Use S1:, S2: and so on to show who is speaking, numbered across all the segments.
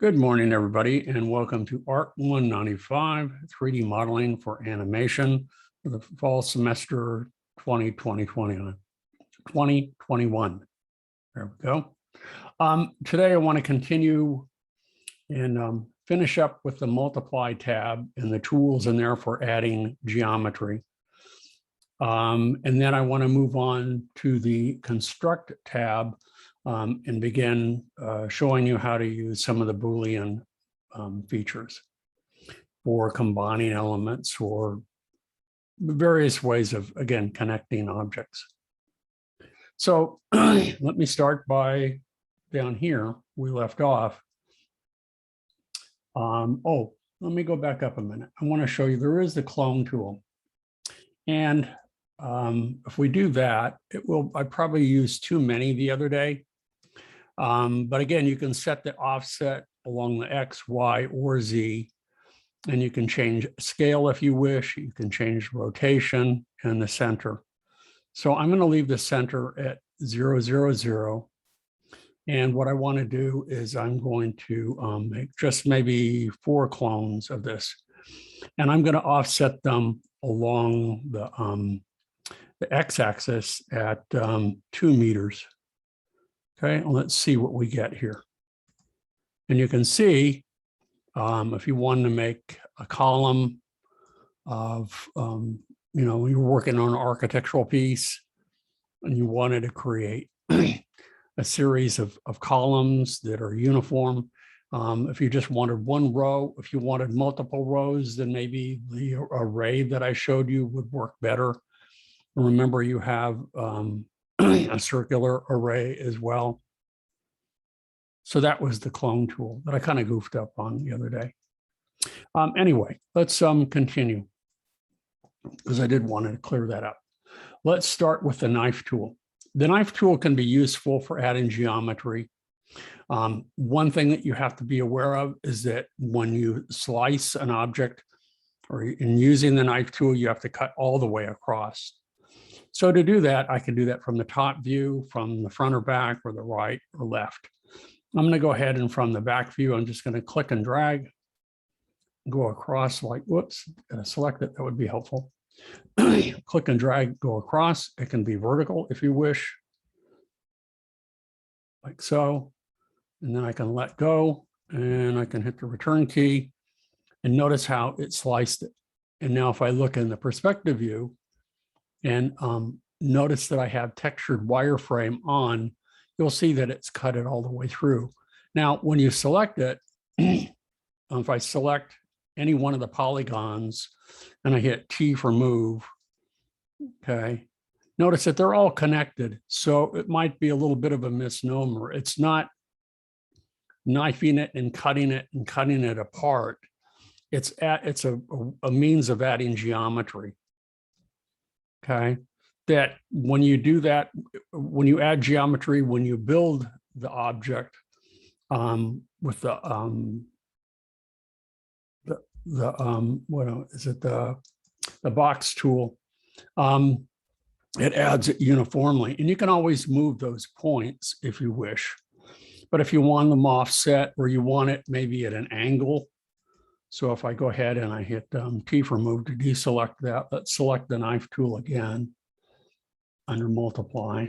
S1: Good morning, everybody, and welcome to Art 195, 3D Modeling for Animation for the fall semester 2021. There we go. Today, I want to continue and finish up with the Multiply tab and the tools in there for adding geometry. And then I want to move on to the Construct tab and begin showing you how to use some of the Boolean features for combining elements or various ways of, again, connecting objects. So let me start by down here, we left off. Let me go back up a minute. I want to show you, there is the clone tool. And if we do that, I probably used too many the other day. But again, you can set the offset along the X, Y, or Z, and you can change scale if you wish. You can change rotation and the center. So I'm going to leave the center at 0, 0, 0. And what I want to do is I'm going to make just maybe 4 clones of this. And I'm going to offset them along the X-axis at 2 meters. Okay, let's see what we get here. And you can see if you wanted to make a column of, you're working on an architectural piece and you wanted to create a series of columns that are uniform. If you just wanted one row, if you wanted multiple rows, then maybe the array that I showed you would work better. Remember, you have a circular array as well. So that was the clone tool that I kind of goofed up on the other day. Anyway, let's continue because I did want to clear that up. Let's start with the knife tool. The knife tool can be useful for adding geometry. One thing that you have to be aware of is that when you slice an object or in using the knife tool, you have to cut all the way across. So to do that, I can do that from the top view, from the front or back, or the right or left. I'm going to go ahead and from the back view, I'm just going to click and drag, go across like, whoops, select it, that would be helpful. Click and drag, go across. It can be vertical if you wish, like so. And then I can let go and I can hit the return key and notice how it sliced it. And now if I look in the perspective view, and notice that I have textured wireframe on, you'll see that it's cut it all the way through. Now, when you select it, if I select any one of the polygons and I hit T for move, okay, notice that they're all connected. So it might be a little bit of a misnomer. It's not knifing it and cutting it apart. It's a means of adding geometry. Okay, that when you do that, when you add geometry, when you build the object with the box tool, it adds it uniformly, and you can always move those points if you wish. But if you want them offset or you want it maybe at an angle. So if I go ahead and I hit T for move to deselect that, let's select the knife tool again under multiply.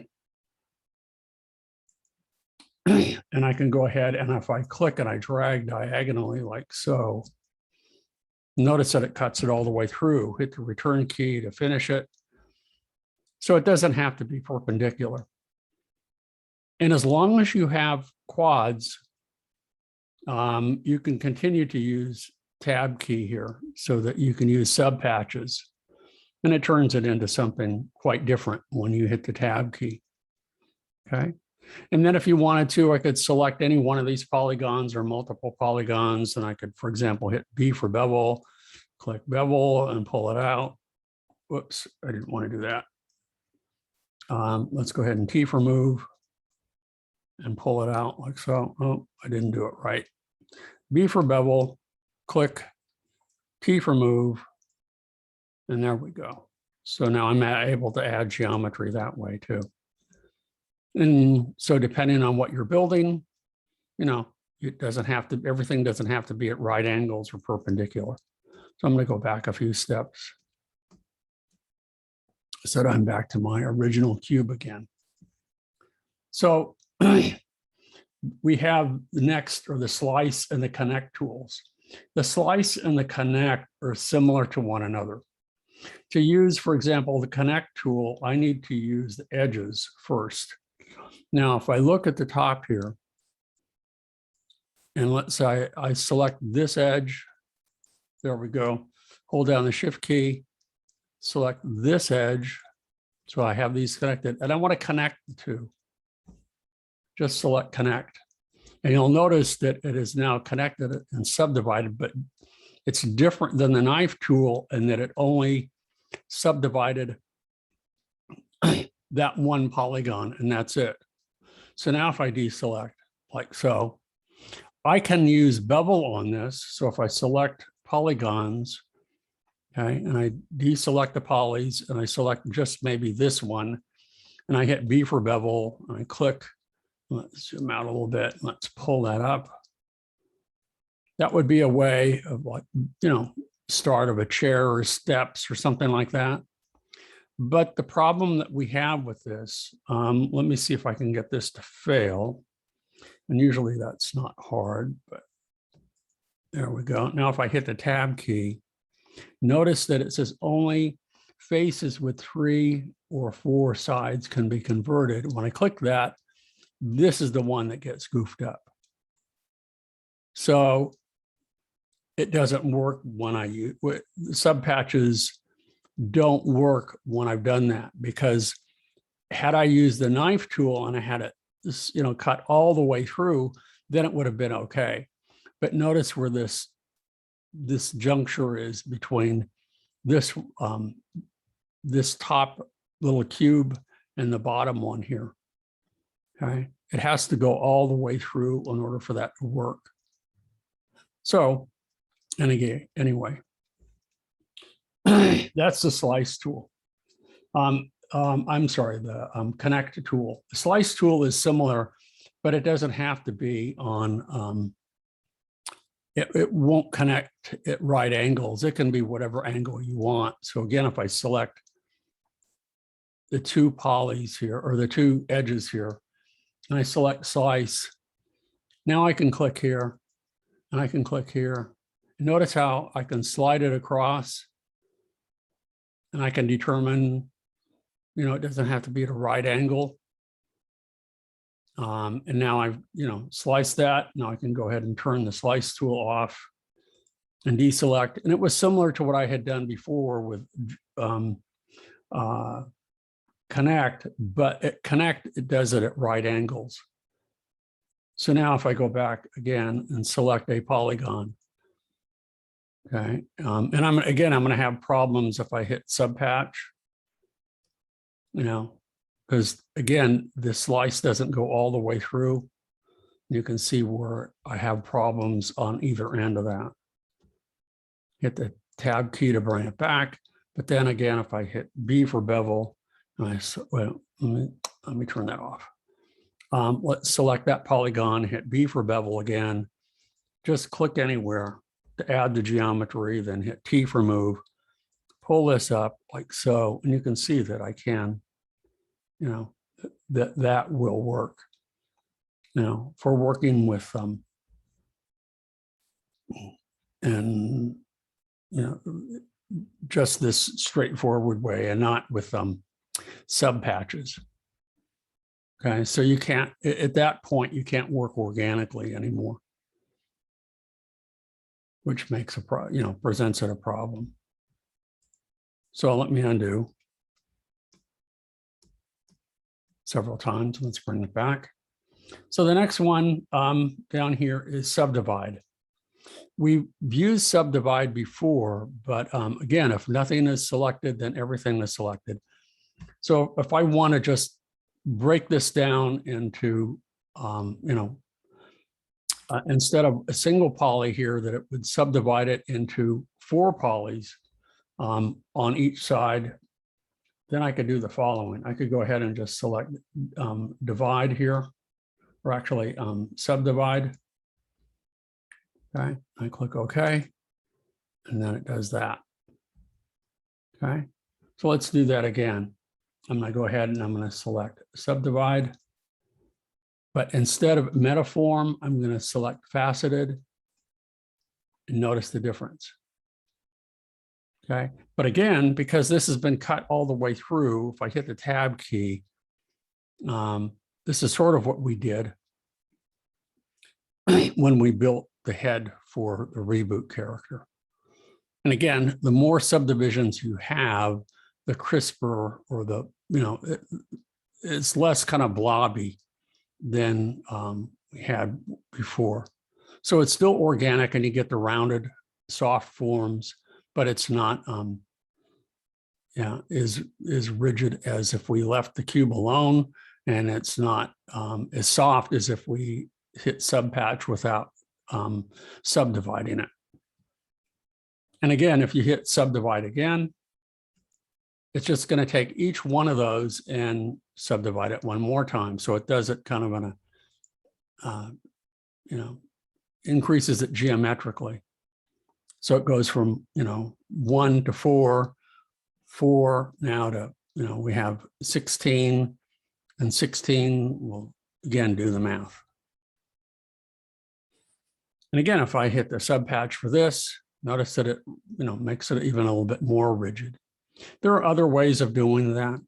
S1: And I can go ahead and if I click and I drag diagonally like so, notice that it cuts it all the way through. Hit the return key to finish it. So it doesn't have to be perpendicular. And as long as you have quads, you can continue to use tab key here so that you can use sub patches, and it turns it into something quite different when you hit the tab key. Okay, and then if you wanted to, I could select any one of these polygons or multiple polygons, and I could, for example, hit B for bevel, click bevel and pull it out. Whoops, I didn't want to do that. Let's go ahead and T for move and pull it out like so. Oh, I didn't do it right. B for bevel, click, T for move, and there we go. So now I'm able to add geometry that way too. And so depending on what you're building, it doesn't have to, everything doesn't have to be at right angles or perpendicular. So I'm going to go back a few steps. So I'm back to my original cube again. So we have the next, or the slice and the connect tools. The slice and the connect are similar to one another. To use, for example, the connect tool, I need to use the edges first. Now, if I look at the top here, and let's say I select this edge, there we go, hold down the shift key, select this edge, so I have these connected, and I want to connect the two. Just select connect. And you'll notice that it is now connected and subdivided, but it's different than the knife tool in that it only subdivided that one polygon, and that's it. So now if I deselect like so, I can use bevel on this. So if I select polygons, okay, and I deselect the polys and I select just maybe this one, and I hit B for bevel, and I click, let's zoom out a little bit, let's pull that up. That would be a way of, like, you know, start of a chair or steps or something like that. But the problem that we have with this, let me see if I can get this to fail. And usually that's not hard, but there we go. Now, if I hit the tab key, notice that it says only faces with 3 or 4 sides can be converted. When I click that, this is the one that gets goofed up. So it doesn't work when I use the sub patches. Don't work when I've done that, because had I used the knife tool and I had it, you know, cut all the way through, then it would have been okay. But notice where this juncture is between this this top little cube and the bottom one here. Okay, it has to go all the way through in order for that to work. So, and again, anyway, that's the slice tool. I'm sorry, the connect tool. The slice tool is similar, but it doesn't have to be on, it won't connect at right angles. It can be whatever angle you want. So again, if I select the 2 polys here, or the 2 edges here, and I select slice, now I can click here, and I can click here. Notice how I can slide it across, and I can determine, you know, it doesn't have to be at a right angle. And now I've, you know, sliced that. Now I can go ahead and turn the slice tool off and deselect. And it was similar to what I had done before with connect, but at connect, it does it at right angles. So now if I go back again and select a polygon, okay, and I'm going to have problems if I hit subpatch, you know, because again, this slice doesn't go all the way through. You can see where I have problems on either end of that. Hit the tab key to bring it back. But then again, if I hit B for bevel, well, let me turn that off. Let's select that polygon, hit B for bevel again. Just click anywhere to add the geometry, then hit T for move. Pull this up like so, and you can see that I can, you know, that will work. You know, for working with and you know, just this straightforward way, and not with sub patches. Okay, so you can't, at that point, you can't work organically anymore, which makes a you know, presents it a problem. So let me undo several times. Let's bring it back. So the next one down here is subdivide. We've used subdivide before, but again, if nothing is selected, then everything is selected. So if I want to just break this down into, you know, instead of a single poly here, that it would subdivide it into 4 polys on each side, then I could do the following. I could go ahead and just select divide here, or actually subdivide. Okay, I click OK, and then it does that. Okay, so let's do that again. I'm going to go ahead and I'm going to select Subdivide. But instead of metaform, I'm going to select faceted. And notice the difference. Okay, but again, because this has been cut all the way through, if I hit the tab key, this is sort of what we did when we built the head for the reboot character. And again, the more subdivisions you have, the crisper, or the, it's less kind of blobby than we had before. So it's still organic and you get the rounded soft forms, but it's not as rigid as if we left the cube alone, and it's not as soft as if we hit subpatch without subdividing it. And again, if you hit subdivide again, it's just going to take each one of those and subdivide it one more time. So it does it kind of in a, increases it geometrically. So it goes from, 1 to 4, 4 now to, we have 16, and 16 will again do the math. And again, if I hit the subpatch for this, notice that it, makes it even a little bit more rigid. There are other ways of doing that.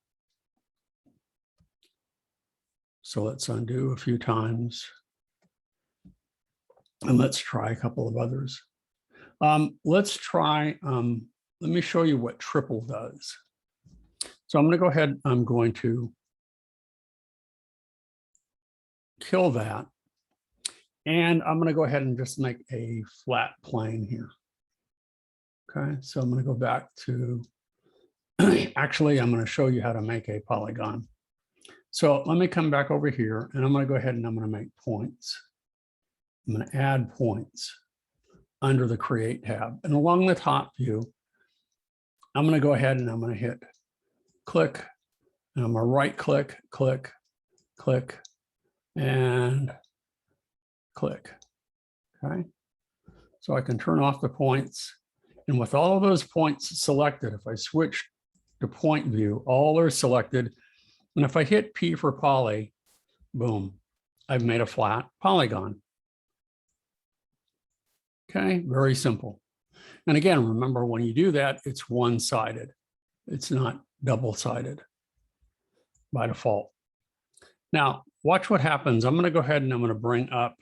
S1: So let's undo a few times. And let's try a couple of others. Let's try, let me show you what triple does. So I'm going to go ahead, I'm going to kill that. And I'm going to go ahead and just make a flat plane here. Okay, so I'm going to go back to, actually, I'm going to show you how to make a polygon. So let me come back over here and I'm going to go ahead and I'm going to make points. I'm going to add points under the Create tab. And along the top view, I'm going to go ahead and I'm going to hit click. And I'm going to right click, click, click, and click. Okay. So I can turn off the points. And with all of those points selected, if I switch to point view, all are selected. And if I hit P for poly, boom, I've made a flat polygon. Okay, very simple. And again, remember when you do that, it's one-sided. It's not double-sided by default. Now, watch what happens. I'm going to go ahead and I'm going to bring up,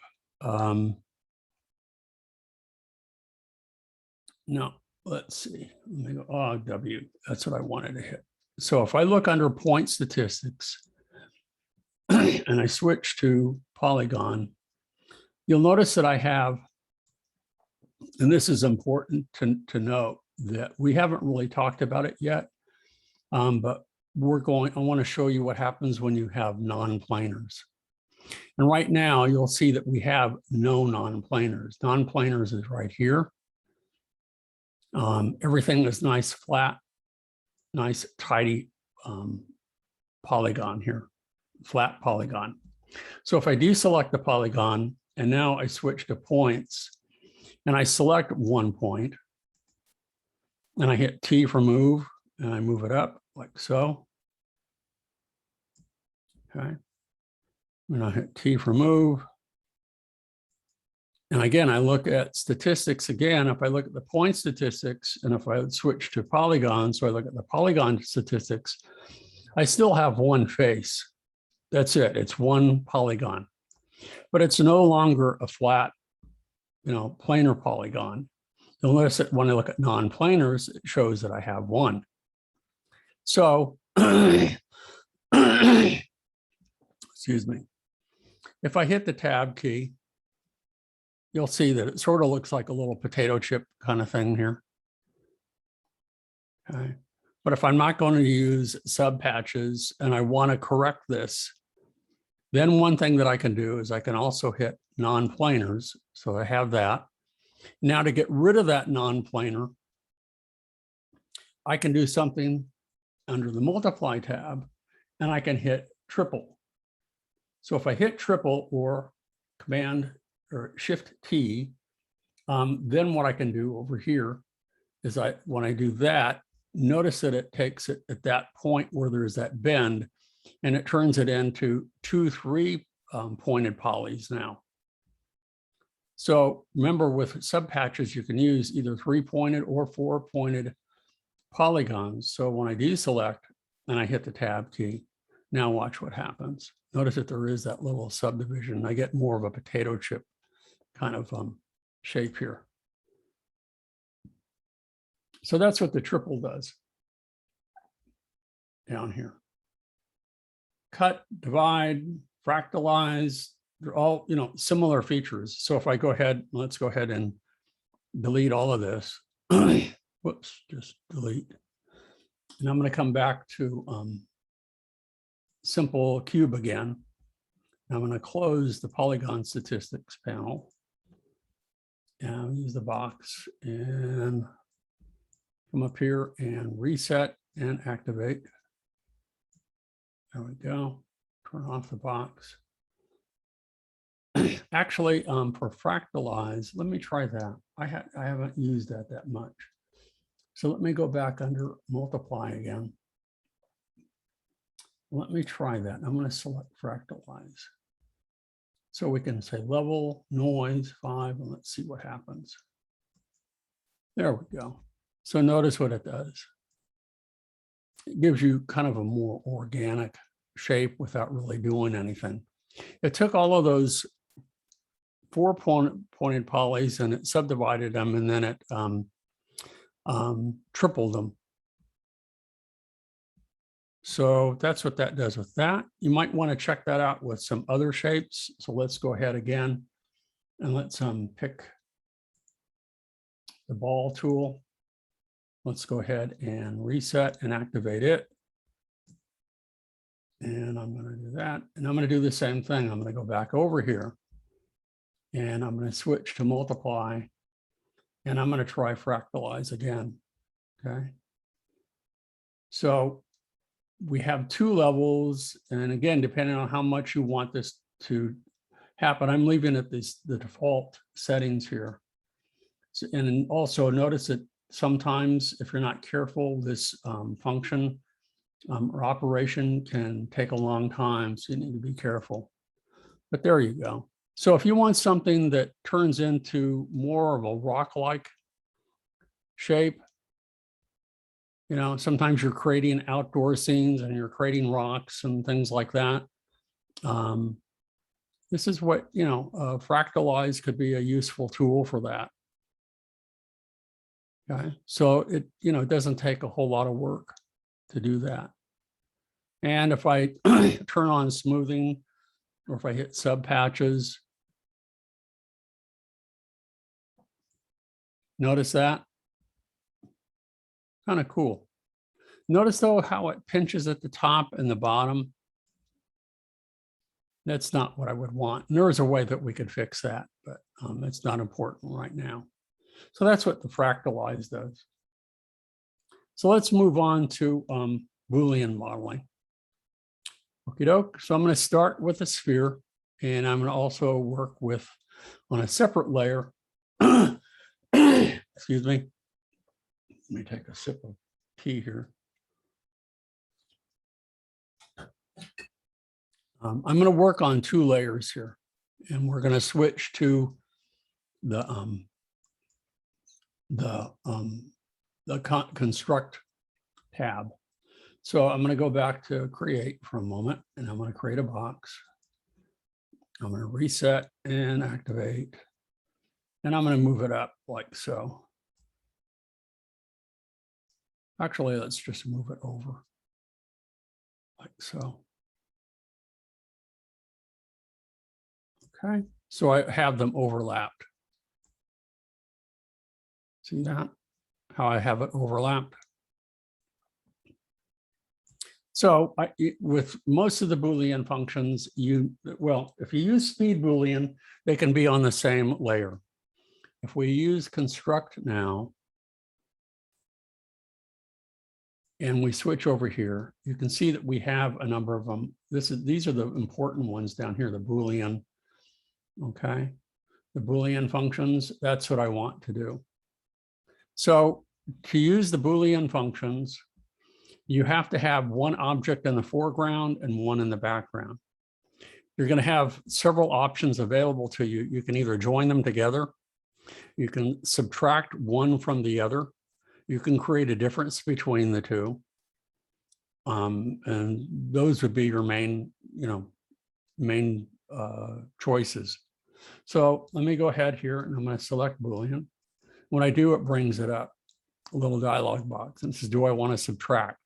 S1: no, let's see. Let me go, oh, W, that's what I wanted to hit. So if I look under point statistics and I switch to polygon, you'll notice that I have, and this is important to note, that we haven't really talked about it yet, but I want to show you what happens when you have non-planars. And right now you'll see that we have no non-planars. Non-planars is right here. Everything is nice, flat, nice, tidy polygon here, flat polygon. So if I deselect the polygon and now I switch to points and I select one point and I hit T for move and I move it up like so. Okay. And I hit T for move. And again, I look at statistics again. If I look at the point statistics and if I switch to polygon, so I look at the polygon statistics, I still have one face. That's it. It's one polygon, but it's no longer a flat, planar polygon. You'll notice that when I look at non-planars, it shows that I have one. So, excuse me. If I hit the tab key, you'll see that it sort of looks like a little potato chip kind of thing here. Okay. But if I'm not going to use subpatches and I want to correct this, then one thing that I can do is I can also hit non-planars. So I have that. Now to get rid of that non-planar, I can do something under the multiply tab and I can hit triple. So if I hit triple or command or shift T, Then what I can do over here is when I do that, notice that it takes it at that point where there's that bend, and it turns it into 2 3 pointed polys now. So remember, with subpatches, you can use either 3-pointed or 4-pointed polygons. So when I deselect and I hit the tab key, now watch what happens. Notice that there is that little subdivision. I get more of a potato chip kind of shape here. So that's what the triple does down here. Cut, divide, fractalize, they're all, similar features. So if I go ahead, let's go ahead and delete all of this. Whoops, just delete. And I'm going to come back to simple cube again. I'm going to close the polygon statistics panel and use the box and come up here and reset and activate. There we go. Turn off the box. Actually, for Fractalize, let me try that. I haven't used that much. So let me go back under multiply again. Let me try that. I'm going to select Fractalize. So we can say level, noise, 5, and let's see what happens. There we go. So notice what it does. It gives you kind of a more organic shape without really doing anything. It took all of those 4-pointed polys and it subdivided them, and then it tripled them. So that's what that does with that. You might want to check that out with some other shapes. So let's go ahead again and let's pick the ball tool. Let's go ahead and reset and activate it. And I'm going to do that. And I'm going to do the same thing. I'm going to go back over here and I'm going to switch to multiply, and I'm going to try Fractalize again. Okay. So we have 2 levels. And again, depending on how much you want this to happen, I'm leaving it the default settings here. So, and also notice that sometimes if you're not careful, this function or operation can take a long time. So you need to be careful. But there you go. So if you want something that turns into more of a rock-like shape, sometimes you're creating outdoor scenes and you're creating rocks and things like that. This is what, Fractalize could be a useful tool for that. Okay, so it, it doesn't take a whole lot of work to do that. And if I turn on smoothing, or if I hit sub patches, notice that? Kind of cool. Notice though how it pinches at the top and the bottom. That's not what I would want. And there is a way that we could fix that, but it's not important right now. So that's what the Fractalize does. So let's move on to Boolean modeling. Okie doke. So I'm going to start with a sphere, and I'm going to also work with on a separate layer. Excuse me. Let me take a sip of tea here. I'm going to work on 2 layers here, and we're going to switch to the construct tab. So I'm going to go back to create for a moment, and I'm going to create a box. I'm going to reset and activate, and I'm going to move it up like so. Actually, let's just move it over like so. Okay, so I have them overlapped. See that? How I have it overlapped. So with most of the Boolean functions, if you use speed Boolean, they can be on the same layer. If we use construct now, and we switch over here, you can see that we have a number of them. These are the important ones down here, the Boolean, okay? the Boolean functions, that's what I want to do. So to use the Boolean functions, you have to have one object in the foreground and one in the background. You're going to have several options available to you. You can either join them together, you can subtract one from the other, you can create a difference between the two. And those would be your main choices. So let me go ahead here and I'm going to select Boolean. When I do, it brings it up, a little dialog box, and says, do I want to subtract?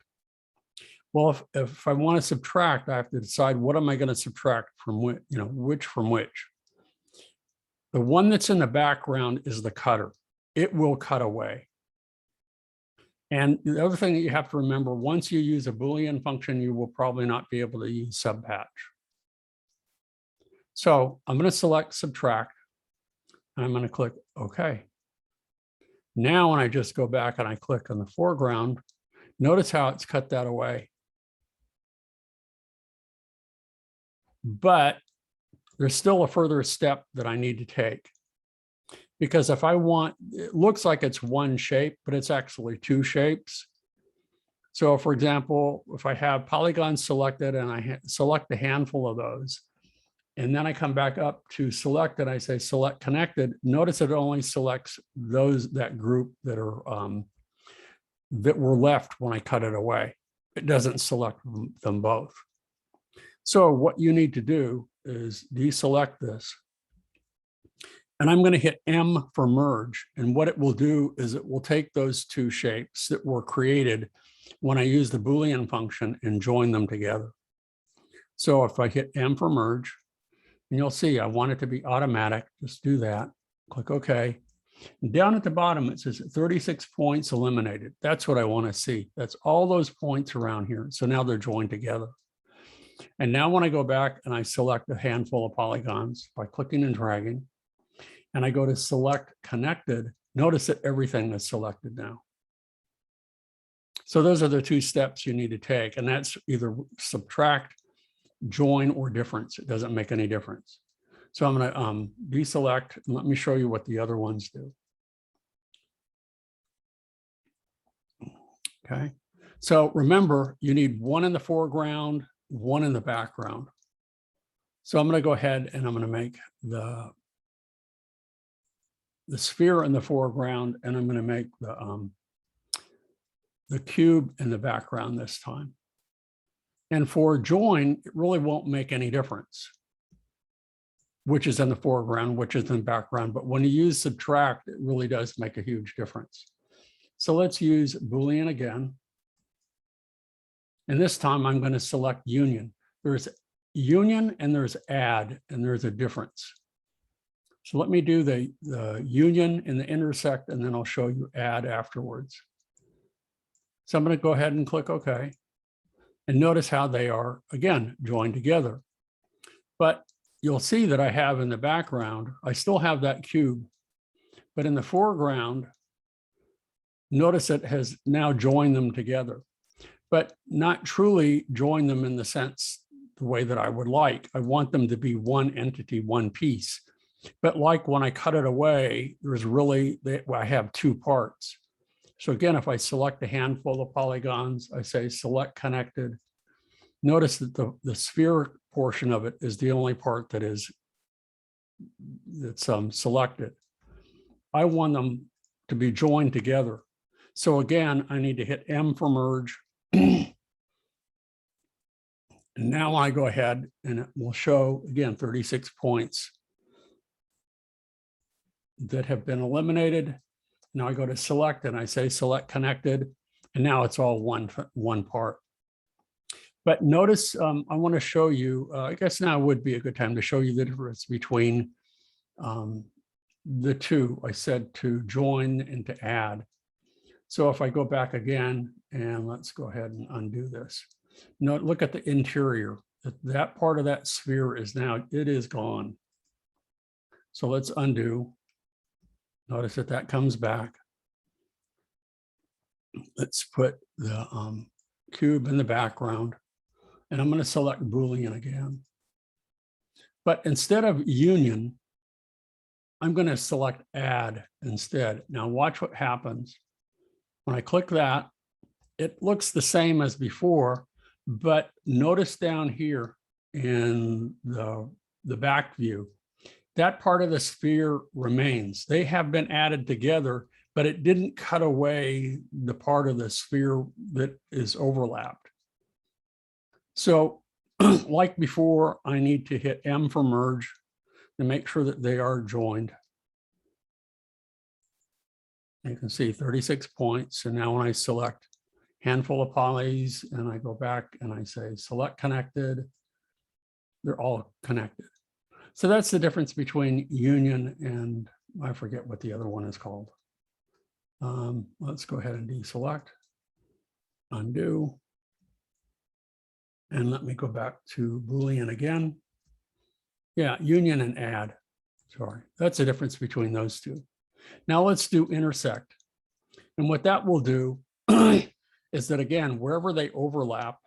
S1: Well, if I want to subtract, I have to decide what am I going to subtract from which, which from which. The one that's in the background is the cutter. It will cut away. And the other thing that you have to remember, once you use a Boolean function, you will probably not be able to use subpatch. So I'm going to select subtract, and I'm going to click OK. Now, when I just go back and I click on the foreground, notice how it's cut that away. But there's still a further step that I need to take. Because if I want, it looks like it's one shape, but it's actually two shapes. So for example, if I have polygons selected and I select a handful of those, and then I come back up to select and I say select connected, notice it only selects that group that are that were left when I cut it away. It doesn't select them both. So what you need to do is deselect this. And I'm going to hit M for merge. And what it will do is it will take those two shapes that were created when I use the Boolean function and join them together. So if I hit M for merge, and you'll see I want it to be automatic, just do that, click OK. And down at the bottom, it says 36 points eliminated. That's what I want to see. That's all those points around here. So now they're joined together. And now when I go back and I select a handful of polygons by clicking and dragging, and I go to select connected, notice that everything is selected now. So those are the two steps you need to take, and that's either subtract, join, or difference. It doesn't make any difference. So I'm going to deselect, and let me show you what the other ones do. Okay, so remember, you need one in the foreground, one in the background. So I'm going to go ahead and I'm going to make the sphere in the foreground, and I'm going to make the cube in the background this time. And for join, it really won't make any difference, which is in the foreground, which is in the background. But when you use subtract, it really does make a huge difference. So let's use Boolean again. And this time I'm going to select union. There's union and there's add, and there's a difference. So let me do the union and the intersect, and then I'll show you add afterwards. So I'm going to go ahead and click OK. And notice how they are, again, joined together. But you'll see that I have in the background, I still have that cube. But in the foreground, notice it has now joined them together, but not truly join them in the sense, the way that I would like. I want them to be one entity, one piece. But like when I cut it away, there's really, I have two parts. So again, if I select a handful of polygons, I say select connected. Notice that the sphere portion of it is the only part that's selected. I want them to be joined together. So again, I need to hit M for merge. And now I go ahead and it will show, again, 36 points that have been eliminated. Now I go to select and I say select connected, and now it's all one part. But notice I want to show you, I guess now would be a good time to show you the difference between the two. I said to join and to add. So if I go back again, and let's go ahead and undo this. Now look at the interior. That part of that sphere is now, it is gone. So let's undo. Notice that comes back. Let's put the cube in the background, and I'm going to select Boolean again. But instead of union, I'm going to select add instead. Now watch what happens. When I click that, it looks the same as before, but notice down here in the back view, that part of the sphere remains. They have been added together, but it didn't cut away the part of the sphere that is overlapped. So like before, I need to hit M for merge to make sure that they are joined. You can see 36 points. And now when I select handful of polys and I go back and I say select connected, they're all connected. So that's the difference between union and I forget what the other one is called. Let's go ahead and deselect, undo. And let me go back to Boolean again. Yeah, union and add. Sorry, that's the difference between those two. Now let's do intersect. And what that will do is that, again, wherever they overlap,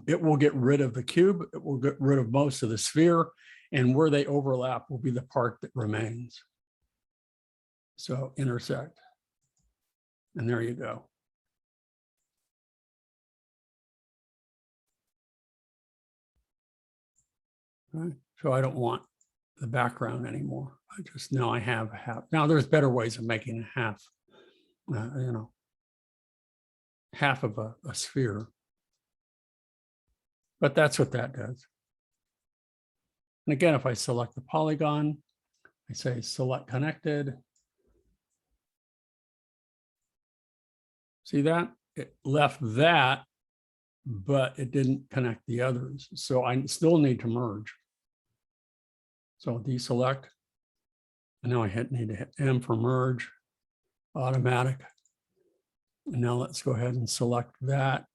S1: it will get rid of the cube. It will get rid of most of the sphere. And where they overlap will be the part that remains. So intersect. And there you go. Right. So I don't want the background anymore. I just know I have half. Now there's better ways of making a half, half of a sphere. But that's what that does. And again, if I select the polygon, I say select connected. See that? It left that, but it didn't connect the others. So I still need to merge. So deselect. And now I need to hit M for merge, automatic. And now let's go ahead and select that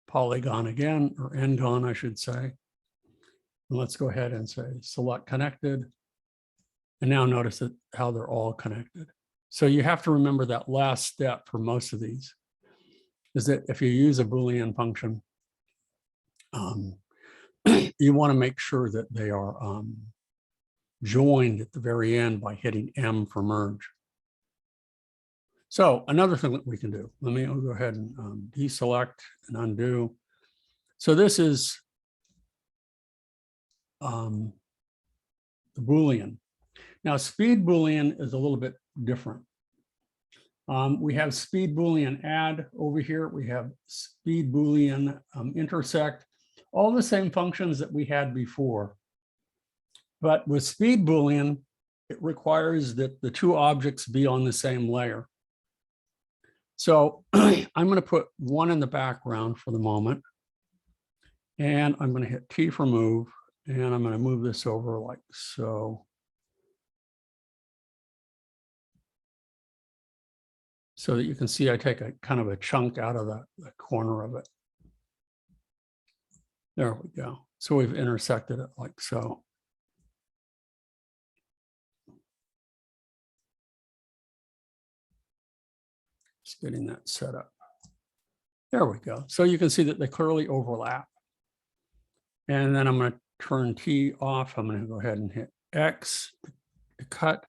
S1: polygon again, or n-gon, I should say. And let's go ahead and say select connected. And now notice how they're all connected. So you have to remember that last step for most of these is that if you use a Boolean function, you want to make sure that they are joined at the very end by hitting M for merge. So another thing that we can do, let me go ahead and deselect and undo. So this is the Boolean. Now speed Boolean is a little bit different. We have speed Boolean add over here. We have speed Boolean intersect, all the same functions that we had before. But with speed Boolean, it requires that the two objects be on the same layer. So I'm going to put one in the background for the moment. And I'm going to hit T for move. And I'm going to move this over like so. So that you can see I take a kind of a chunk out of the corner of it. There we go. So we've intersected it like so. Just getting that set up. There we go. So you can see that they clearly overlap. And then I'm going to turn T off. I'm going to go ahead and hit X to cut.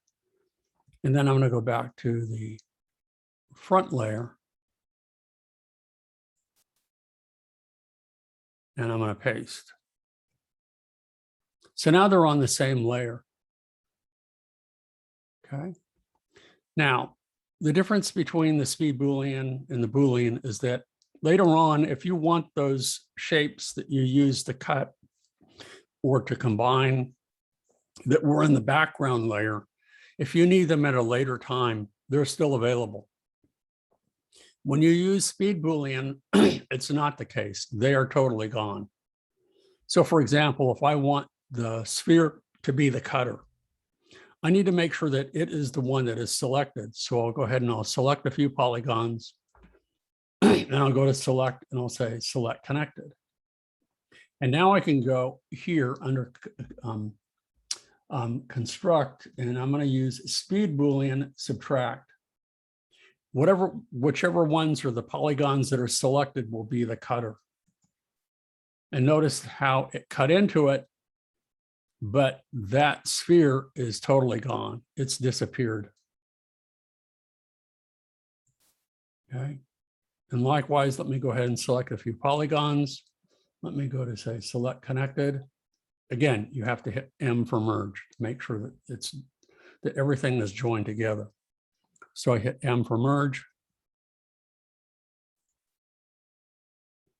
S1: And then I'm going to go back to the front layer. And I'm going to paste. So now they're on the same layer. Okay. Now, the difference between the speed Boolean and the Boolean is that later on, if you want those shapes that you use to cut or to combine that were in the background layer, if you need them at a later time, they're still available. When you use speed Boolean, it's not the case. They are totally gone. So for example, if I want the sphere to be the cutter, I need to make sure that it is the one that is selected. So I'll go ahead and I'll select a few polygons. And I'll go to select and I'll say select connected. And now I can go here under construct, and I'm going to use speed Boolean subtract. Whichever ones are the polygons that are selected will be the cutter. And notice how it cut into it, but that sphere is totally gone. It's disappeared. Okay. And likewise, let me go ahead and select a few polygons. Let me go to say select connected. Again, you have to hit M for merge to make sure that everything is joined together. So I hit M for merge.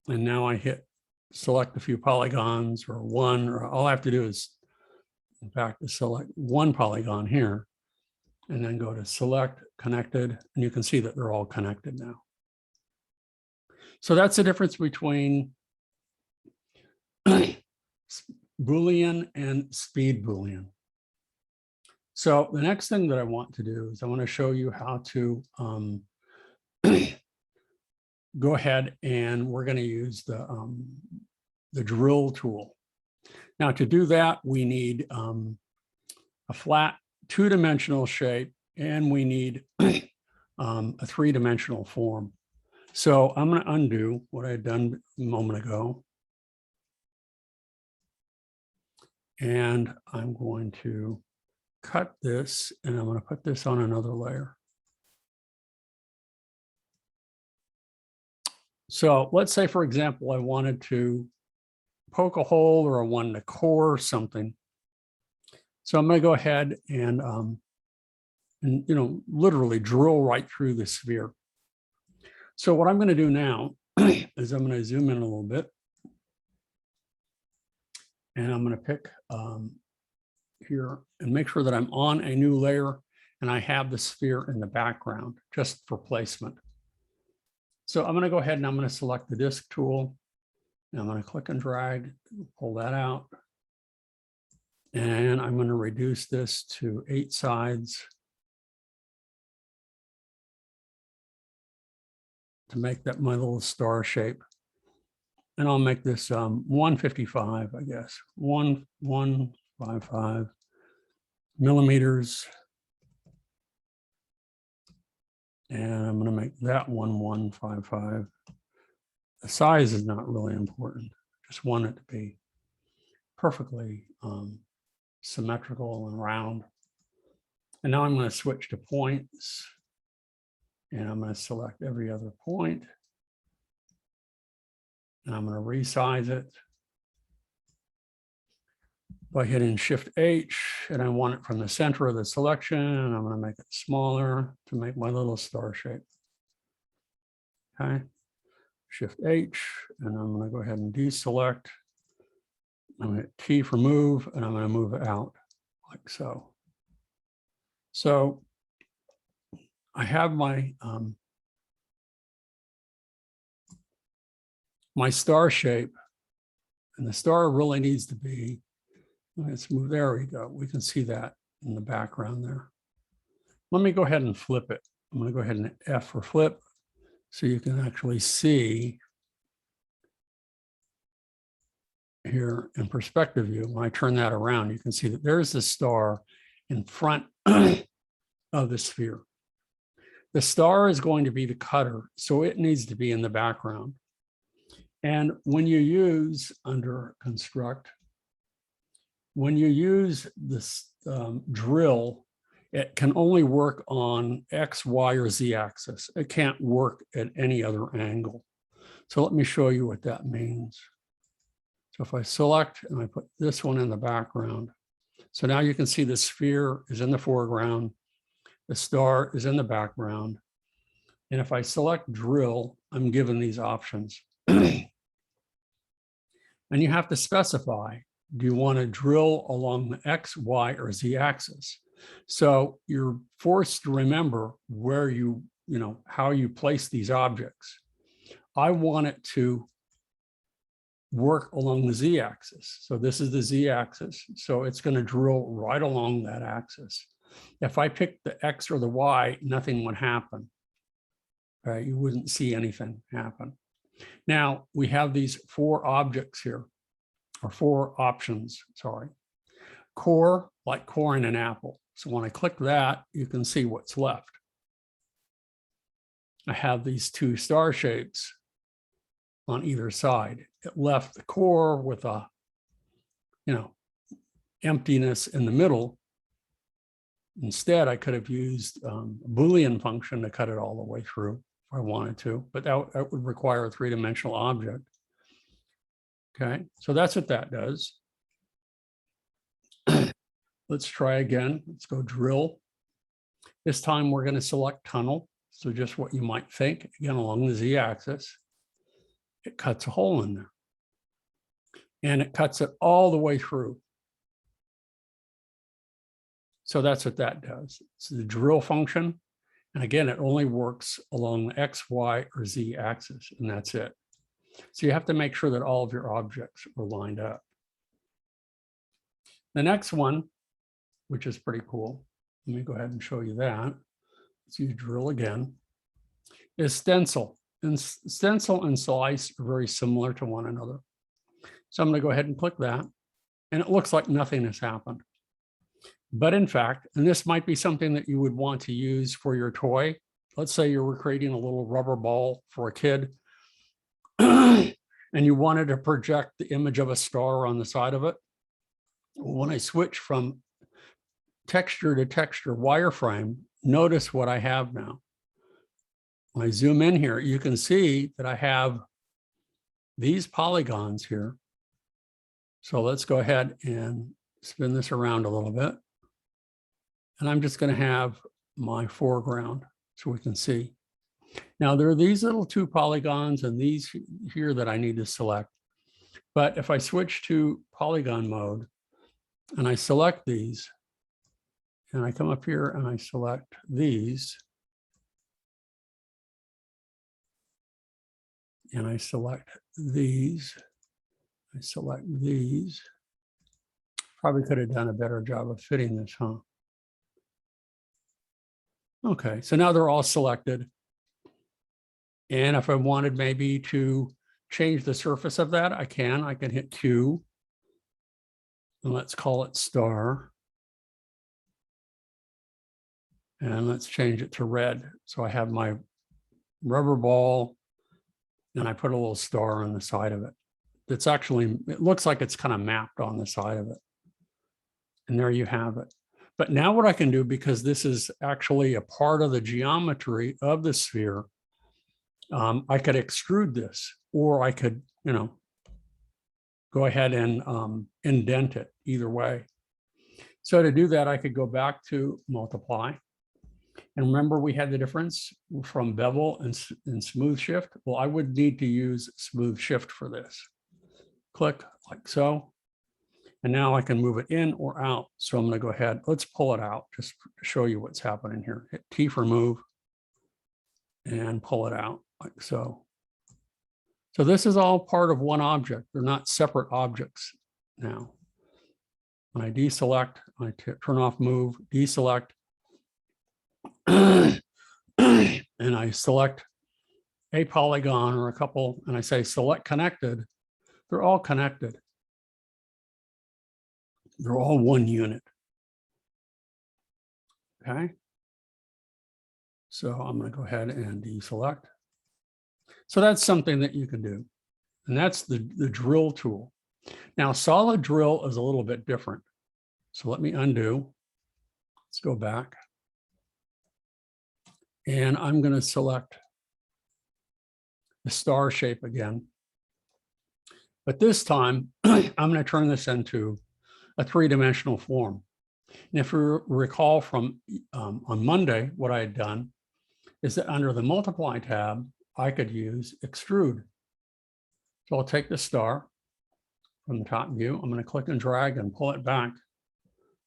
S1: And now I hit select a few polygons or one, or all I have to do is, in fact, select one polygon here and then go to select connected. And you can see that they're all connected now. So that's the difference between Boolean and speed Boolean. So the next thing that I want to do is I want to show you how to go ahead and we're going to use the drill tool. Now to do that, we need a flat two-dimensional shape and we need a three-dimensional form. So I'm going to undo what I had done a moment ago. And I'm going to cut this and I'm going to put this on another layer. So let's say, for example, I wanted to poke a hole or I wanted to core something. So I'm going to go ahead and literally drill right through the sphere. So what I'm going to do now is I'm going to zoom in a little bit. And I'm going to pick here and make sure that I'm on a new layer and I have the sphere in the background just for placement. So I'm going to go ahead and I'm going to select the disk tool. And I'm going to click and drag, pull that out. And I'm going to reduce this to 8 sides to make that my little star shape. And I'll make this 155, I guess, 155 millimeters. And I'm going to make that 1155. The size is not really important. Just want it to be perfectly symmetrical and round. And now I'm going to switch to points. And I'm going to select every other point. And I'm going to resize it by hitting Shift H, and I want it from the center of the selection, and I'm going to make it smaller to make my little star shape. Okay, Shift H, and I'm going to go ahead and deselect. I'm going to hit T for move, and I'm going to move it out like so. So I have my my star shape, and the star really needs to be, let's move, there we go. We can see that in the background there. Let me go ahead and flip it. I'm going to go ahead and F for flip so you can actually see here in perspective view. When I turn that around, you can see that there's the star in front of the sphere. The star is going to be the cutter, so it needs to be in the background. And when you use under construct, when you use this drill, it can only work on X, Y, or Z axis. It can't work at any other angle. So let me show you what that means. So if I select and I put this one in the background, so now you can see the sphere is in the foreground, the star is in the background. And if I select drill, I'm given these options. And you have to specify, do you want to drill along the X, Y, or Z axis? So you're forced to remember where how you place these objects. I want it to work along the Z axis. So this is the Z axis. So it's going to drill right along that axis. If I pick the X or the Y, nothing would happen. Right? You wouldn't see anything happen. Now we have these 4 objects here, or 4 options, sorry. Core, like coring an apple. So when I click that, you can see what's left. I have these 2 star shapes on either side. It left the core with a, emptiness in the middle. Instead, I could have used a Boolean function to cut it all the way through if I wanted to, but that would require a three-dimensional object. Okay, so that's what that does. Let's try again. Let's go drill. This time we're going to select tunnel. So just what you might think, again, along the z-axis. It cuts a hole in there. And it cuts it all the way through. So that's what that does. It's the drill function. And again, it only works along the X, Y, or Z axis, and that's it. So you have to make sure that all of your objects are lined up. The next one, which is pretty cool, let me go ahead and show you that. Let's use drill again, is stencil. And stencil and slice are very similar to one another. So I'm going to go ahead and click that, and it looks like nothing has happened. But in fact, and this might be something that you would want to use for your toy. Let's say you were creating a little rubber ball for a kid and you wanted to project the image of a star on the side of it. When I switch from texture to texture wireframe, notice what I have now. When I zoom in here, you can see that I have these polygons here. So let's go ahead and spin this around a little bit. And I'm just going to have my foreground so we can see. Now there are these little two polygons and these here that I need to select. But if I switch to polygon mode and I select these, and I come up here and I select these, and I select these, I select these. Probably could have done a better job of fitting this, huh? Okay, so now they're all selected. And if I wanted maybe to change the surface of that, I can hit Q. And let's call it star. And let's change it to red. So I have my rubber ball and I put a little star on the side of it. It's actually, it looks like it's kind of mapped on the side of it. And there you have it. But now what I can do, because this is actually a part of the geometry of the sphere, I could extrude this, or I could, go ahead and indent it either way. So to do that, I could go back to multiply. And remember, we had the difference from bevel and smooth shift. Well, I would need to use smooth shift for this. Click like so. And now I can move it in or out. So I'm going to go ahead. Let's pull it out just to show you what's happening here. Hit T for move and pull it out like so. So this is all part of one object. They're not separate objects now. When I deselect, I turn off move, deselect, and I select a polygon or a couple, and I say select connected. They're all connected. They're all one unit. Okay. So I'm going to go ahead and deselect. So that's something that you can do. And that's the drill tool. Now, solid drill is a little bit different. So let me undo. Let's go back. And I'm going to select the star shape again. But this time, I'm going to turn this into a three-dimensional form. And if you recall from on Monday, what I had done is that under the multiply tab, I could use extrude. So I'll take the star from the top view. I'm going to click and drag and pull it back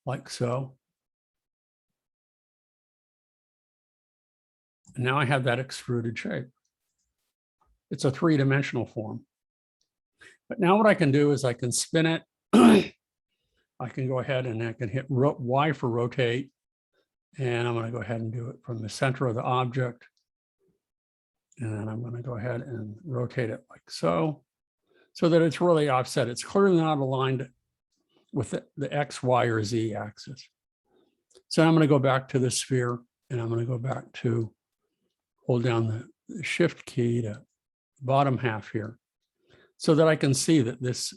S1: like so. And now I have that extruded shape. It's a three-dimensional form. But now what I can do is I can spin it. I can go ahead and I can hit Y for rotate. And I'm going to go ahead and do it from the center of the object. And then I'm going to go ahead and rotate it like so, so that it's really offset. It's clearly not aligned with the X, Y, or Z axis. So I'm going to go back to the sphere, and I'm going to go back to hold down the shift key to the bottom half here, so that I can see that this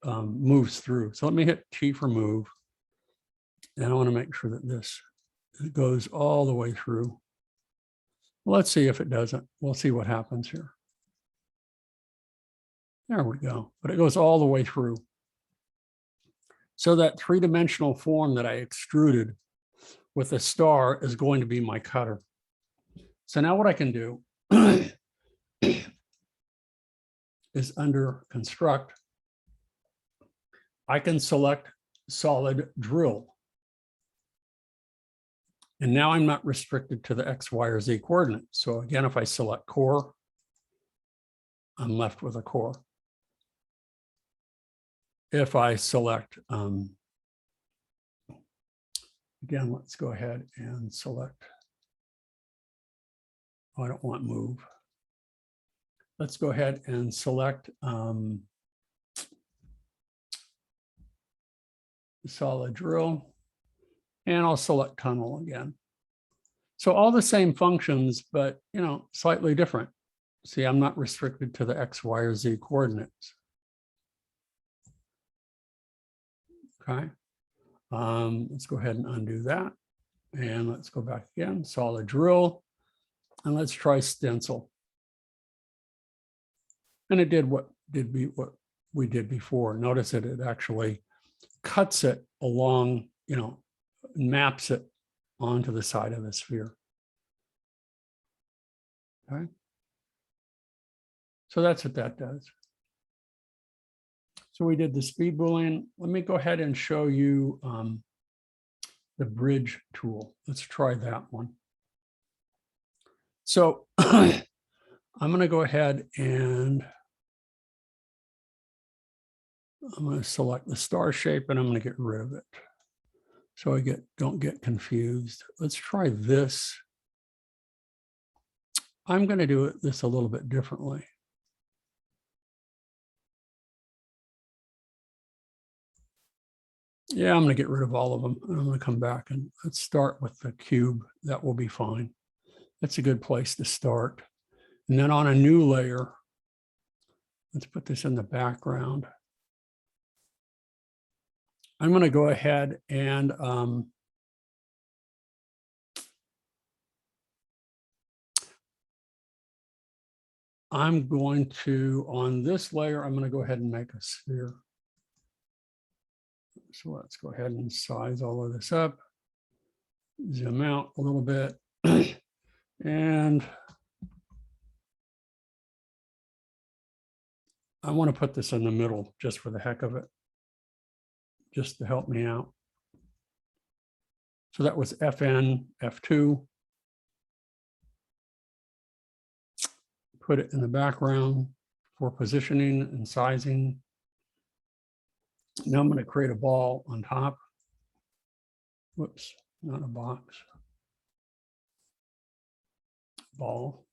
S1: moves through. So let me hit T for move. And I want to make sure that this goes all the way through. Let's see if it doesn't. We'll see what happens here. There we go. But it goes all the way through. So that three-dimensional form that I extruded with a star is going to be my cutter. So now what I can do is under construct, I can select solid drill. And now I'm not restricted to the X, Y, or Z coordinate. So again, if I select core, I'm left with a core. If I select, again, let's go ahead and select, oh, I don't want move. Let's go ahead and select solid drill, and I'll select tunnel again. So all the same functions, but slightly different. See, I'm not restricted to the X, Y, or Z coordinates. Okay, let's go ahead and undo that. And let's go back again, solid drill, and let's try stencil. And it did what we did before. Notice that it actually cuts it along, maps it onto the side of the sphere. Okay. So that's what that does. So we did the speed Boolean. Let me go ahead and show you the bridge tool. Let's try that one. So I'm going to go ahead and I'm going to select the star shape and I'm going to get rid of it. So I don't get confused. Let's try this. I'm going to do this a little bit differently. Yeah, I'm going to get rid of all of them. And I'm going to come back and let's start with the cube. That will be fine. That's a good place to start. And then on a new layer, let's put this in the background. I'm going to go ahead and I'm going to, on this layer, I'm going to go ahead and make a sphere. So let's go ahead and size all of this up, zoom out a little bit, and I want to put this in the middle just for the heck of it, just to help me out. So that was FN, F2. Put it in the background for positioning and sizing. Now I'm going to create a ball on top. Whoops, not a box. Ball.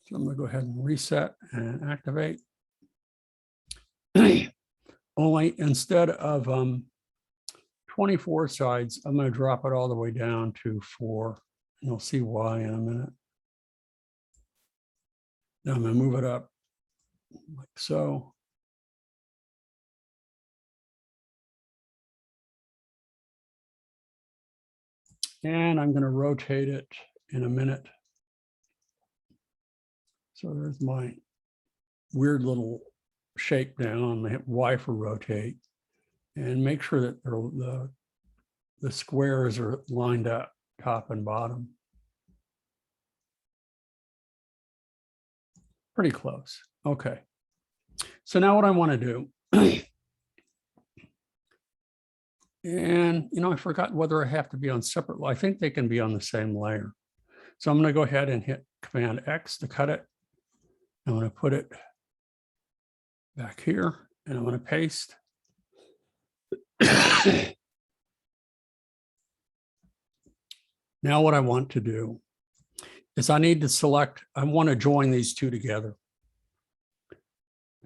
S1: So I'm going to go ahead and reset and activate. Only instead of 24 sides, I'm going to drop it all the way down to 4. And you'll see why in a minute. Now I'm going to move it up like so. And I'm going to rotate it in a minute. So there's my weird little shape down. I hit Y for rotate. And make sure that the squares are lined up, top and bottom. Pretty close. Okay. So now what I want to do, and I forgot whether I have to be on separate. I think they can be on the same layer. So I'm going to go ahead and hit Command X to cut it. I'm going to put it back here, and I'm going to paste. Now what I want to do is I need to select, I want to join these two together.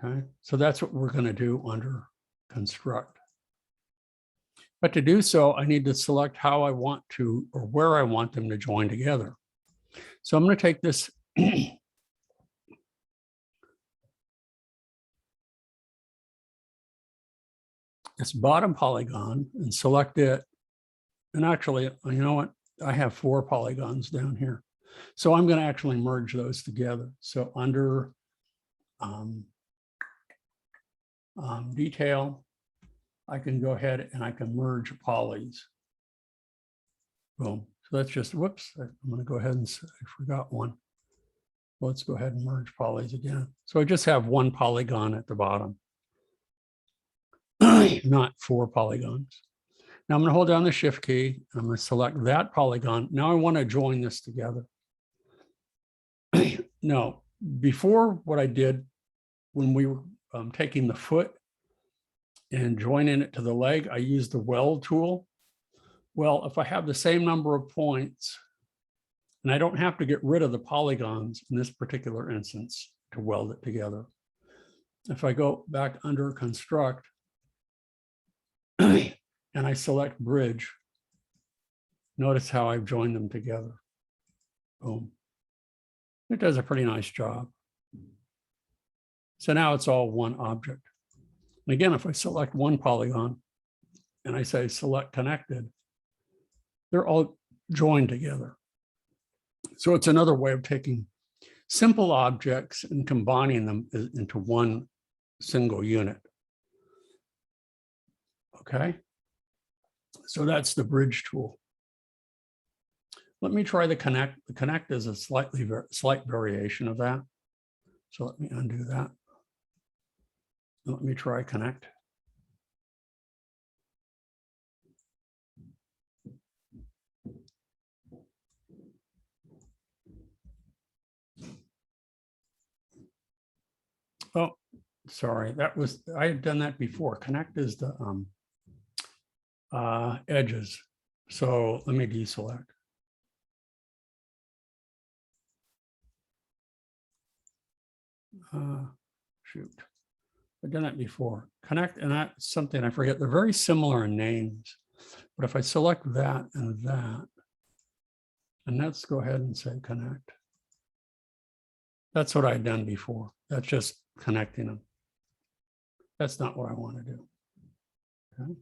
S1: Okay, so that's what we're going to do under construct. But to do so, I need to select how I want to, or where I want them to join together. So I'm going to take this this bottom polygon and select it. And actually, you know what? I have 4 polygons down here. So I'm going to actually merge those together. So under detail, I can go ahead and I can merge polys. Boom. So that's just, whoops, I'm going to go ahead and say, I forgot one. Let's go ahead and merge polys again. So I just have 1 polygon at the bottom, not 4 polygons. Now I'm going to hold down the Shift key. I'm going to select that polygon. Now I want to join this together. Now, before what I did when we were taking the foot and joining it to the leg, I used the weld tool. Well, if I have the same number of points, and I don't have to get rid of the polygons in this particular instance to weld it together. If I go back under Construct and I select Bridge, notice how I've joined them together. Boom. It does a pretty nice job. So now it's all one object. And again, if I select one polygon and I say select connected, they're all joined together. So it's another way of taking simple objects and combining them into one single unit. Okay, so that's the bridge tool. Let me try the connect. The connect is a slight variation of that. So let me undo that. Let me try connect. Oh, sorry, that was, I had done that before. Connect is the edges. So let me deselect. Shoot, I've done that before. Connect, and that's something I forget. They're very similar in names, but if I select that, and let's go ahead and say connect. That's what I'd done before. That's just connecting them. That's not what I want to do. Okay.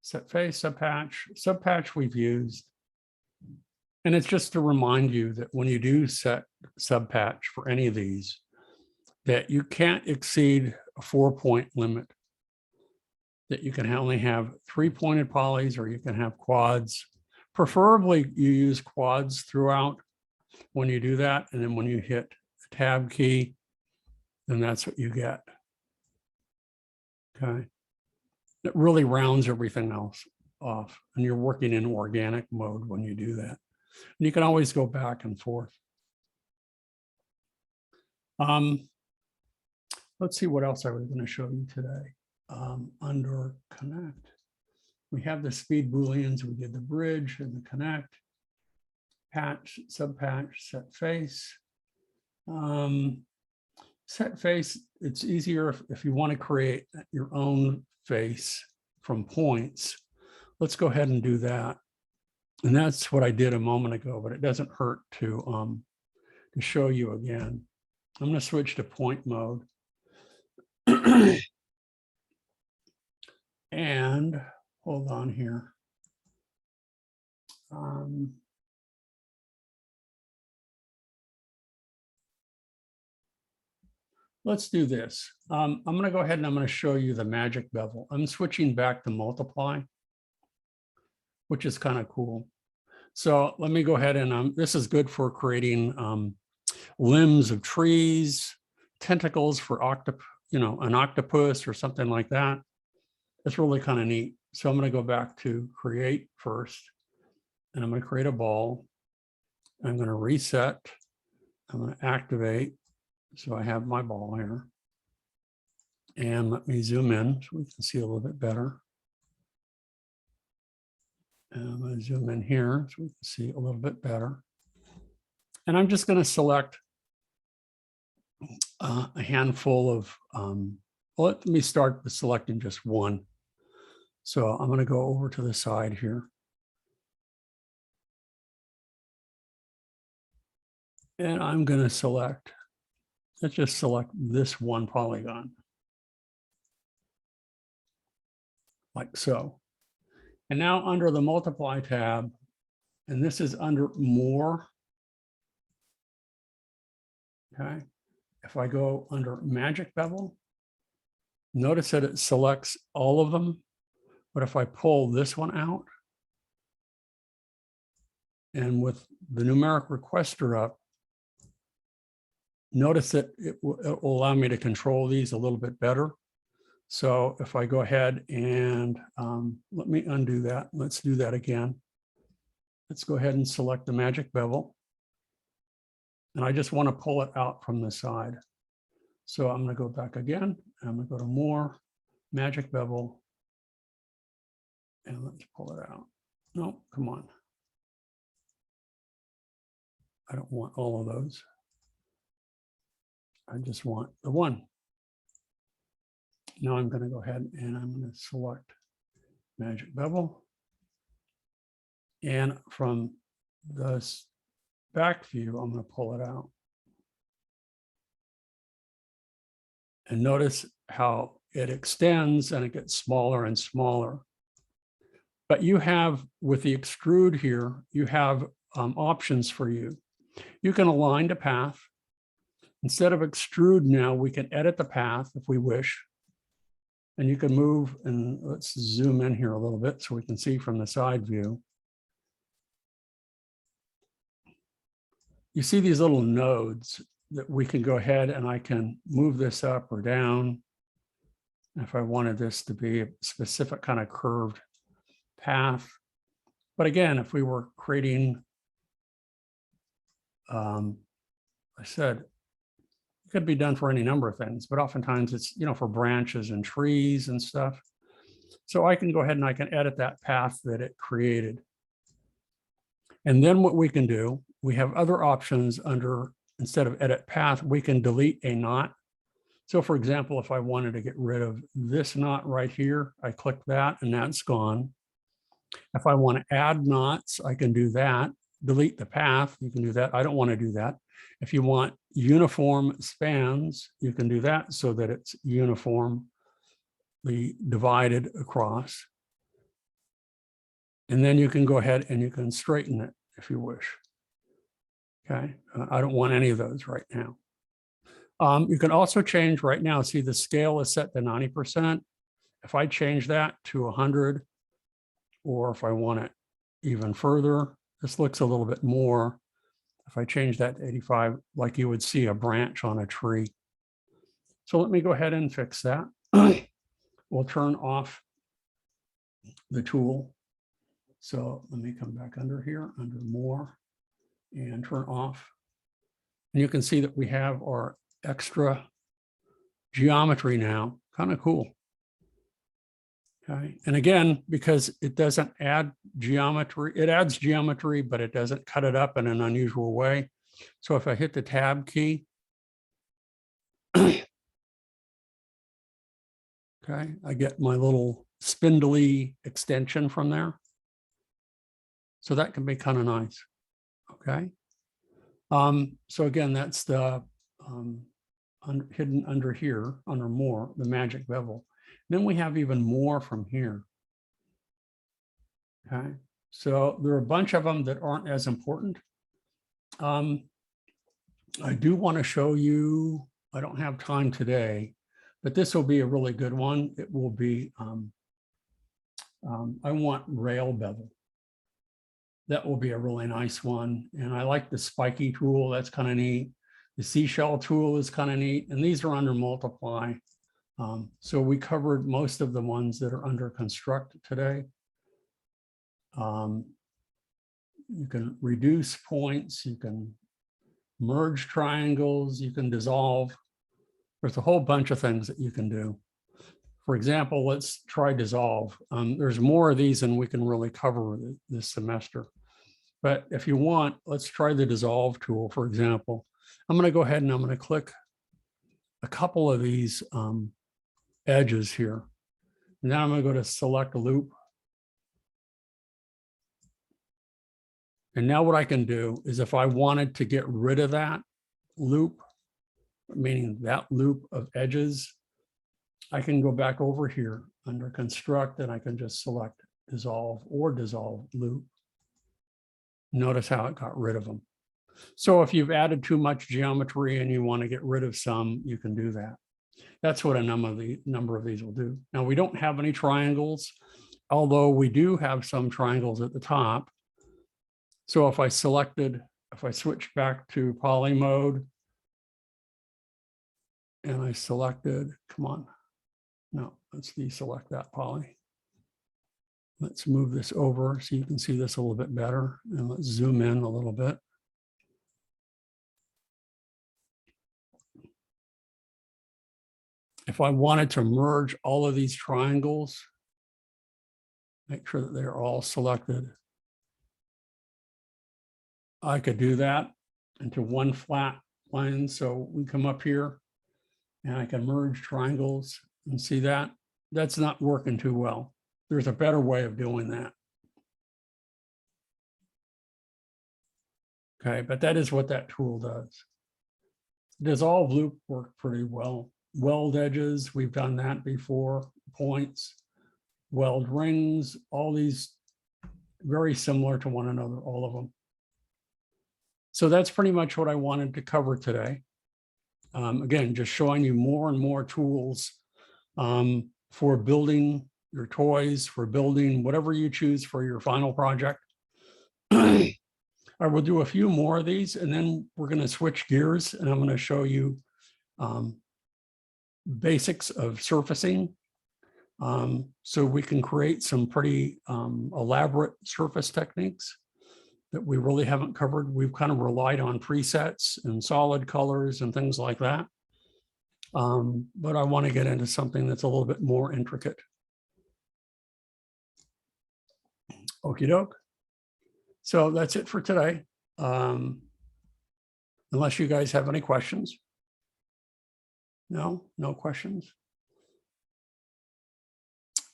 S1: Set face, subpatch. Subpatch we've used. And it's just to remind you that when you do set subpatch for any of these, that you can't exceed a 4-point limit, that you can only have 3-pointed polys, or you can have quads. Preferably you use quads throughout when you do that. And then when you hit the tab key, then that's what you get. Okay. It really rounds everything else off, and you're working in organic mode when you do that. And you can always go back and forth. Let's see what else I was going to show you today. Under connect, we have the speed Booleans. We did the bridge and the connect, patch, subpatch, set face. Set face, it's easier if you want to create your own face from points. Let's go ahead and do that. And that's what I did a moment ago, but it doesn't hurt to show you again. I'm going to switch to point mode. And hold on here. Let's do this. I'm going to go ahead and I'm going to show you the magic bevel. I'm switching back to multiply, which is kind of cool. So let me go ahead and this is good for creating limbs of trees, tentacles for an octopus or something like that. It's really kind of neat. So I'm going to go back to create first, and I'm going to create a ball. I'm going to reset. I'm going to activate. So I have my ball here. And let me zoom in so we can see a little bit better. And I'm going to zoom in here so we can see a little bit better. And I'm just going to select a handful of, let me start with selecting just one. So I'm going to go over to the side here. And I'm going to select, let's just select this one polygon. like so. And now under the multiply tab, and this is under more. Okay. If I go under magic bevel, notice that it selects all of them. But if I pull this one out, and with the numeric requester up, notice that it will allow me to control these a little bit better. So if I go ahead and let me undo that. Let's do that again. Let's go ahead and select the magic bevel. And I just want to pull it out from the side. So I'm going to go back again. I'm going to go to more, magic bevel. And let's pull it out. No, come on. I don't want all of those. I just want the one. Now I'm going to go ahead and I'm going to select magic bevel. And from this back view, I'm going to pull it out. And notice how it extends and it gets smaller and smaller. But you have, with the extrude here, you have options for you. You can align to path. Instead of extrude now, we can edit the path if we wish. And you can move, and let's zoom in here a little bit so we can see from the side view. You see these little nodes that we can go ahead and I can move this up or down. If I wanted this to be a specific kind of curved path. But again, if we were creating, I said, it could be done for any number of things, but oftentimes it's, for branches and trees and stuff. So I can go ahead and I can edit that path that it created. And then what we can do, we have other options under, instead of edit path, we can delete a knot. So for example, if I wanted to get rid of this knot right here, I click that and that's gone. If I want to add knots, I can do that. Delete the path, you can do that. I don't want to do that. If you want uniform spans, you can do that so that it's uniformly divided across. And then you can go ahead and you can straighten it if you wish. Okay, I don't want any of those right now. You can also change right now. See, the scale is set to 90%. If I change that to 100, or if I want it even further, this looks a little bit more. If I change that to 85, like you would see a branch on a tree. So let me go ahead and fix that. We'll turn off the tool. So let me come back under here, under more, and turn off. And you can see that we have our extra geometry now. Kind of cool. Okay. And again, because it doesn't add geometry, it adds geometry, but it doesn't cut it up in an unusual way. So if I hit the tab key, okay, I get my little spindly extension from there. So that can be kind of nice. Okay. So again, that's the hidden under here, under more, the magic bevel. Then we have even more from here. Okay, so there are a bunch of them that aren't as important. I do want to show you, I don't have time today, but this will be a really good one. It will be, I want rail bevel. That will be a really nice one. And I like the spiky tool, that's kind of neat. The seashell tool is kind of neat. And these are under multiply. So we covered most of the ones that are under construct today. You can reduce points, you can merge triangles, you can dissolve. There's a whole bunch of things that you can do. For example, let's try dissolve. There's more of these than we can really cover this semester. But if you want, let's try the dissolve tool, for example. I'm going to go ahead and I'm going to click a couple of these edges here. And then I'm going to go to select a loop. And now what I can do is if I wanted to get rid of that loop, meaning that loop of edges, I can go back over here under construct and I can just select dissolve or dissolve loop. Notice how it got rid of them. So if you've added too much geometry and you want to get rid of some, you can do that. That's what a number of these will do. Now we don't have any triangles, although we do have some triangles at the top. So if I switched back to poly mode and I selected, come on, no, let's deselect that poly. Let's move this over so you can see this a little bit better. And let's zoom in a little bit. If I wanted to merge all of these triangles, make sure that they're all selected, I could do that into one flat line. So we come up here and I can merge triangles and see that. That's not working too well. There's a better way of doing that. Okay, but that is what that tool does. Dissolve loop worked pretty well. Weld edges, we've done that before. Points, weld rings, all these very similar to one another, all of them. So that's pretty much what I wanted to cover today. Again, just showing you more and more tools for building your toys, for building whatever you choose for your final project. I will do a few more of these and then we're going to switch gears and I'm going to show you basics of surfacing. So we can create some pretty elaborate surface techniques that we really haven't covered. We've kind of relied on presets and solid colors and things like that. But I want to get into something that's a little bit more intricate. Okie doke. So that's it for today. Unless you guys have any questions. No questions.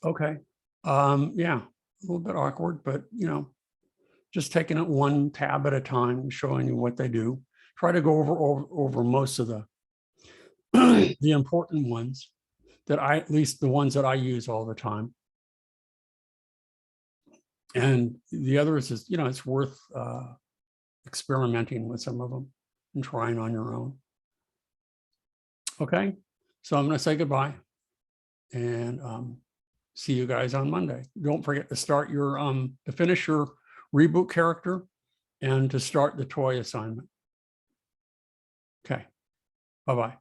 S1: Okay. Yeah, a little bit awkward, but you know, just taking it one tab at a time, showing you what they do. Try to go over most of the the important ones that at least the ones that I use all the time. And the others is, you know, it's worth experimenting with some of them and trying on your own. Okay, so I'm going to say goodbye and see you guys on Monday. Don't forget to start your to finish your reboot character and to start the toy assignment. Okay, bye-bye.